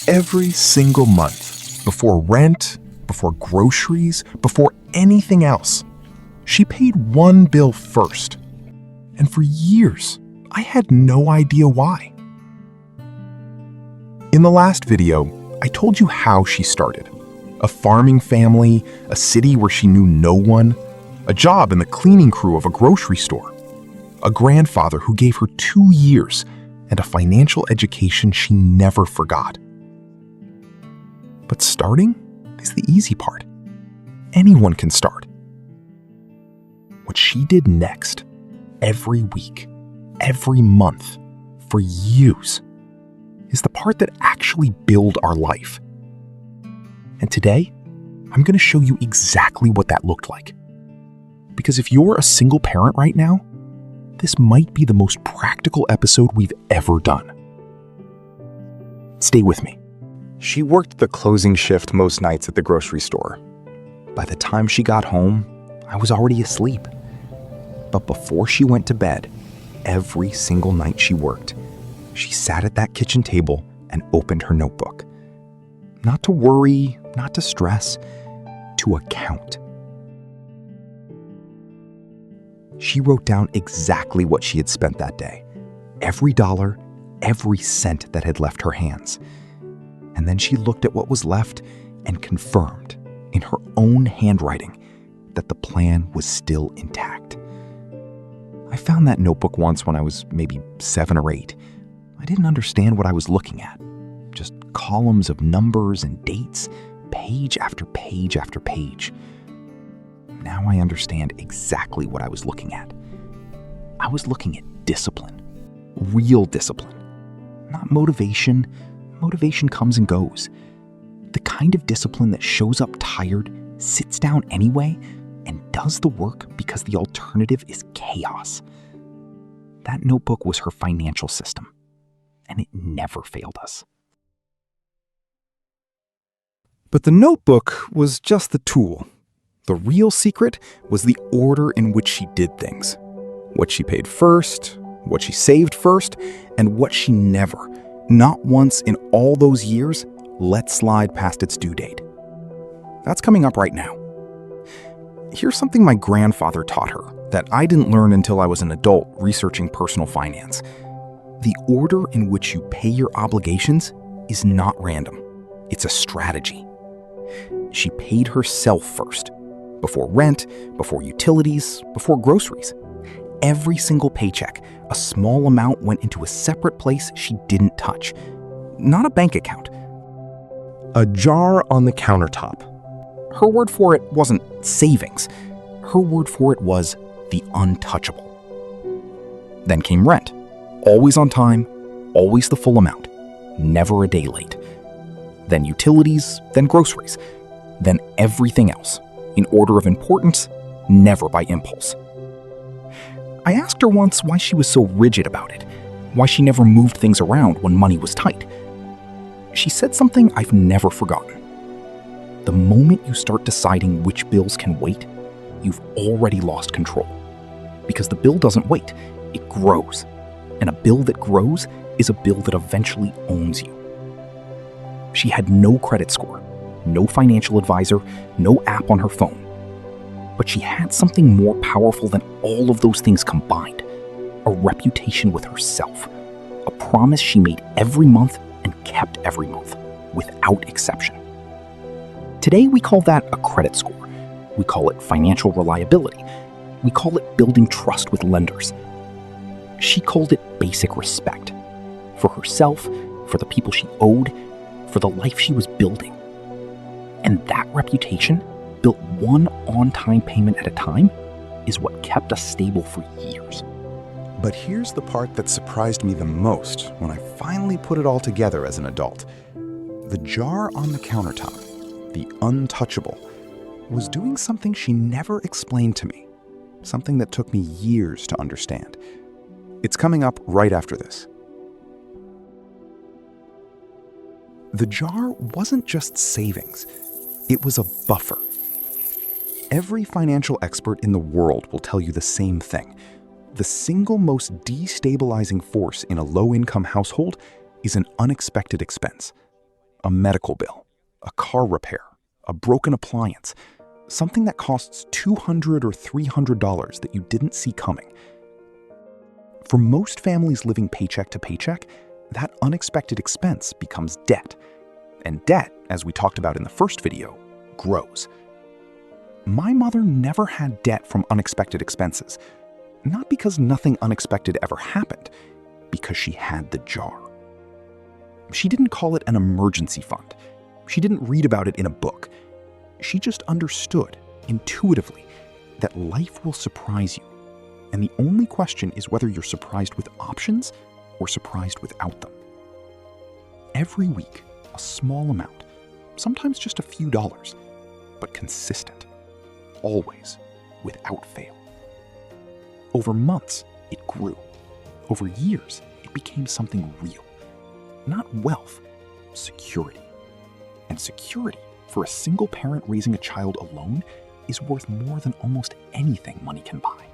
Every single month, before rent, before groceries, before anything else, she paid one bill first. And for years, I had no idea why. In the last video, I told you how she started. A farming family, a city where she knew no one, a job in the cleaning crew of a grocery store, a grandfather who gave her 2 years, and a financial education she never forgot. But starting is the easy part. Anyone can start. What she did next, every week, every month, for years, is the part that actually built our life. And today, I'm going to show you exactly what that looked like. Because if you're a single parent right now, this might be the most practical episode we've ever done. Stay with me. She worked the closing shift most nights at the grocery store. By the time she got home, I was already asleep. But before she went to bed, every single night she worked, she sat at that kitchen table and opened her notebook. Not to worry, not to stress, to account. She wrote down exactly what she had spent that day. Every dollar, every cent that had left her hands. And then she looked at what was left and confirmed, in her own handwriting, that the plan was still intact. I found that notebook once when I was maybe 7 or 8. I didn't understand what I was looking at. Just columns of numbers and dates, page after page after page. Now I understand exactly what I was looking at. I was looking at discipline. Real discipline. Not motivation. Motivation comes and goes. The kind of discipline that shows up tired, sits down anyway, and does the work because the alternative is chaos. That notebook was her financial system, and it never failed us. But the notebook was just the tool. The real secret was the order in which she did things. What she paid first, what she saved first, and what she never, not once in all those years, let slide past its due date. That's coming up right now. Here's something my grandfather taught her that I didn't learn until I was an adult researching personal finance. The order in which you pay your obligations is not random. It's a strategy. She paid herself first, before rent, before utilities, before groceries. Every single paycheck, a small amount went into a separate place she didn't touch. Not a bank account. A jar on the countertop. Her word for it wasn't savings. Her word for it was the untouchable. Then came rent. Always on time, always the full amount. Never a day late. Then utilities, then groceries. Then everything else. In order of importance, never by impulse. I asked her once why she was so rigid about it, why she never moved things around when money was tight. She said something I've never forgotten. The moment you start deciding which bills can wait, you've already lost control. Because the bill doesn't wait, it grows. And a bill that grows is a bill that eventually owns you. She had no credit score, no financial advisor, no app on her phone. But she had something more powerful than all of those things combined. A reputation with herself. A promise she made every month and kept every month, without exception. Today we call that a credit score. We call it financial reliability. We call it building trust with lenders. She called it basic respect. For herself, for the people she owed, for the life she was building. And that reputation, built one on-time payment at a time, is what kept us stable for years. But here's the part that surprised me the most when I finally put it all together as an adult. The jar on the countertop, the Untouchable, was doing something she never explained to me. Something that took me years to understand. It's coming up right after this. The jar wasn't just savings. It was a buffer. Every financial expert in the world will tell you the same thing. The single most destabilizing force in a low-income household is an unexpected expense. A medical bill, a car repair, a broken appliance, something that costs $200 or $300 that you didn't see coming. For most families living paycheck to paycheck, that unexpected expense becomes debt. And debt, as we talked about in the first video, grows. My mother never had debt from unexpected expenses, not because nothing unexpected ever happened, because she had the jar. She didn't call it an emergency fund. She didn't read about it in a book. She just understood, intuitively, that life will surprise you. And the only question is whether you're surprised with options or surprised without them. Every week, a small amount, sometimes just a few dollars, but consistent, always, without fail. Over months, it grew. Over years, it became something real. Not wealth, security. And security, for a single parent raising a child alone, is worth more than almost anything money can buy.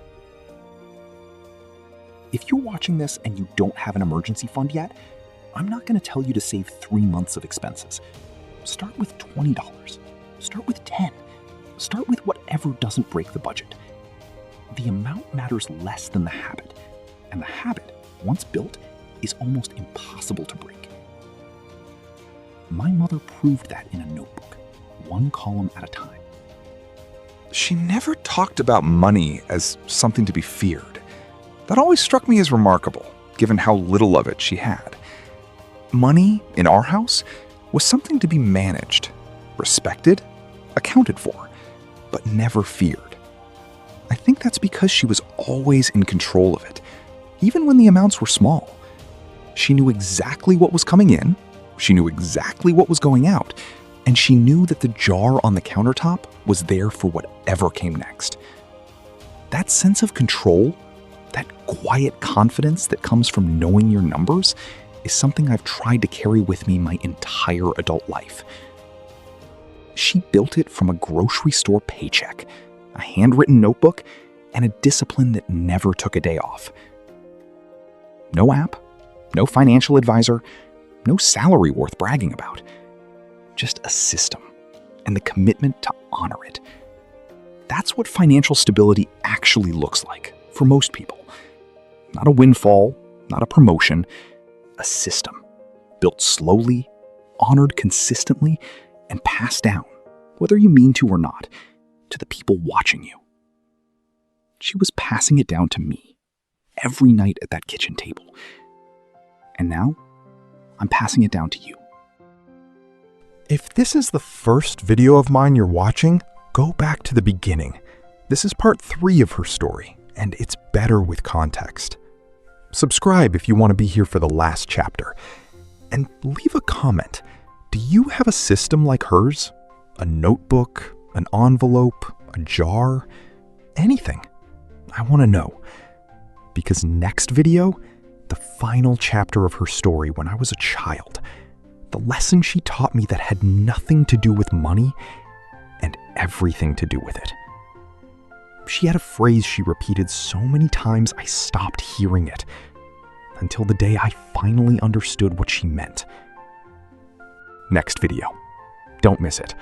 If you're watching this and you don't have an emergency fund yet, I'm not going to tell you to save 3 months of expenses. Start with $20. Start with $10. Start with whatever doesn't break the budget. The amount matters less than the habit, and the habit, once built, is almost impossible to break. My mother proved that in a notebook, one column at a time. She never talked about money as something to be feared. That always struck me as remarkable, given how little of it she had. Money, in our house, was something to be managed, respected, accounted for, but never feared. I think that's because she was always in control of it, even when the amounts were small. She knew exactly what was coming in, she knew exactly what was going out, and she knew that the jar on the countertop was there for whatever came next. That sense of control, that quiet confidence that comes from knowing your numbers, is something I've tried to carry with me my entire adult life. She built it from a grocery store paycheck, a handwritten notebook, and a discipline that never took a day off. No app, no financial advisor, no salary worth bragging about. Just a system and the commitment to honor it. That's what financial stability actually looks like for most people. Not a windfall, not a promotion, a system built slowly, honored consistently, and passed down, whether you mean to or not, to the people watching you. She was passing it down to me every night at that kitchen table. And now, I'm passing it down to you. If this is the first video of mine you're watching, go back to the beginning. This is part 3 of her story, and it's better with context. Subscribe if you want to be here for the last chapter. And leave a comment. Do you have a system like hers? A notebook, an envelope, a jar, anything? I want to know. Because next video, the final chapter of her story when I was a child, the lesson she taught me that had nothing to do with money and everything to do with it. She had a phrase she repeated so many times I stopped hearing it, until the day I finally understood what she meant. Next video. Don't miss it.